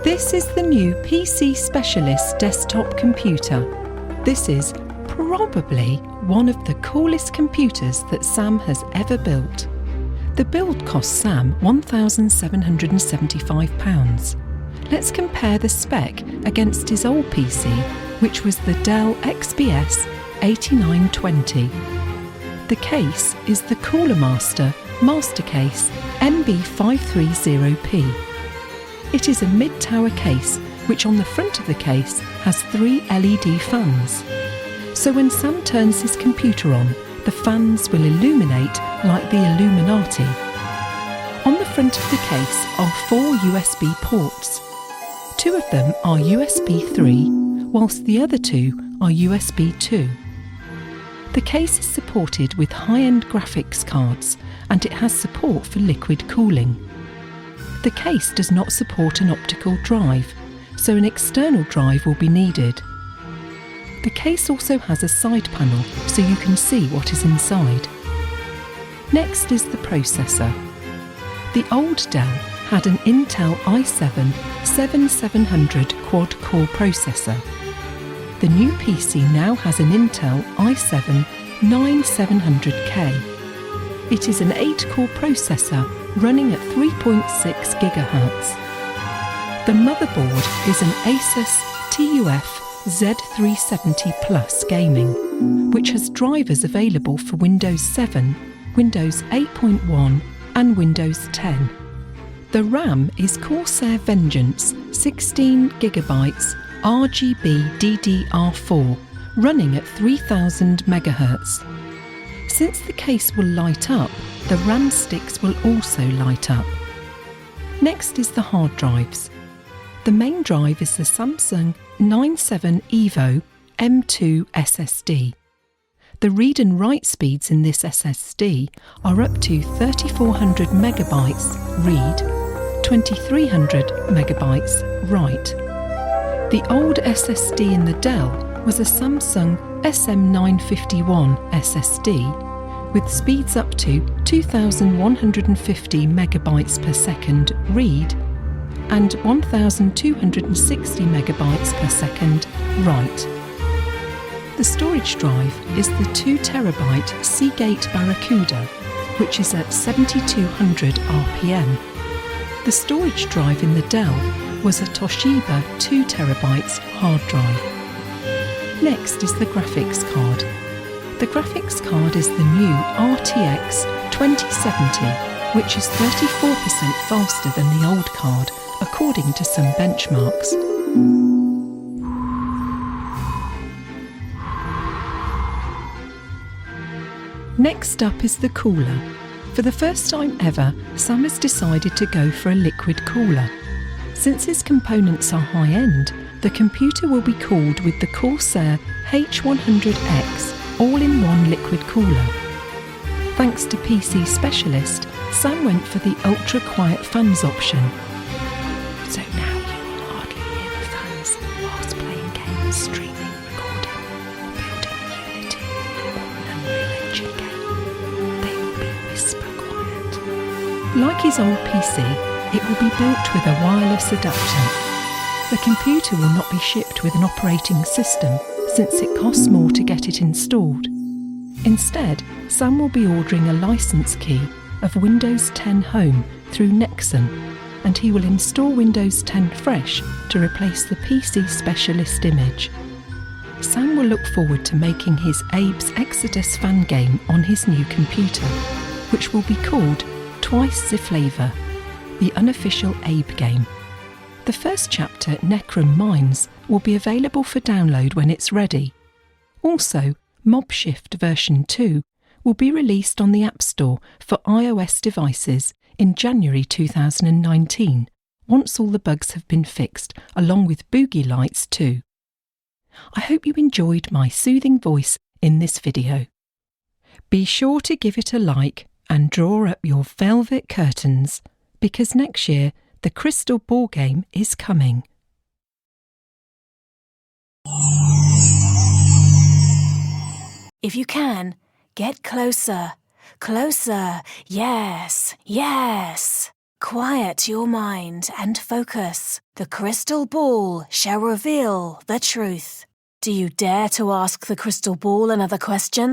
This is the new PC Specialist desktop computer. This is probably one of the coolest computers that Sam has ever built. The build cost Sam £1,775. Let's compare the spec against his old PC, which was the Dell XPS 8920. The case is the Cooler Master Mastercase MB530P. It is a mid-tower case which on the front of the case has 3 LED fans. So when Sam turns his computer on, the fans will illuminate like the Illuminati. On the front of the case are 4 USB ports. 2 of them are USB 3, whilst the other 2 are USB 2. The case is supported with high-end graphics cards and it has support for liquid cooling. The case does not support an optical drive, so an external drive will be needed. The case also has a side panel so you can see what is inside. Next is the processor. The old Dell had an Intel i7-7700 quad-core processor. The new PC now has an Intel i7-9700K. It is an 8-core processor running at 3.6 GHz. The motherboard is an Asus TUF Z370 Plus Gaming, which has drivers available for Windows 7, Windows 8.1 and Windows 10. The RAM is Corsair Vengeance 16GB RGB DDR4 running at 3000 MHz. Since the case will light up, the RAM sticks will also light up. Next is the hard drives. The main drive is the Samsung 97 EVO M2 SSD. The read and write speeds in this SSD are up to 3400 megabytes read, 2300 megabytes write. The old SSD in the Dell was a Samsung SM951 SSD with speeds up to 2150 megabytes per second read and 1260 megabytes per second write. The storage drive is the 2TB Seagate Barracuda, which is at 7200 RPM. The storage drive in the Dell was a Toshiba 2TB hard drive. Next is the graphics card. The graphics card is the new RTX 2070, which is 34% faster than the old card, according to some benchmarks. Next up is the cooler. For the first time ever, Sam has decided to go for a liquid cooler. Since its components are high-end, the computer will be cooled with the Corsair H100X all-in-one liquid cooler. Thanks to PC Specialist, Sam went for the ultra-quiet fans option. So now you will hardly hear the fans whilst playing games, streaming, recording, or building a Unity or an Unreal Engine game. They will be whisper quiet. Like his old PC, it will be built with a wireless adapter. The computer will not be shipped with an operating system since it costs more to get it installed. Instead, Sam will be ordering a license key of Windows 10 Home through Nexon, and he will install Windows 10 Fresh to replace the PC Specialist image. Sam will look forward to making his Abe's Exodus fan game on his new computer, which will be called Twice the Flavour, the unofficial Abe game. The first chapter, Necrom Mines, will be available for download when it's ready. Also, MobShift version 2 will be released on the App Store for iOS devices in January 2019, once all the bugs have been fixed, along with boogie lights too. I hope you enjoyed my soothing voice in this video. Be sure to give it a like and draw up your velvet curtains, because next year the Crystal Ball game is coming. If you can, get closer. Closer. Yes, yes. Quiet your mind and focus. The crystal ball shall reveal the truth. Do you dare to ask the crystal ball another question?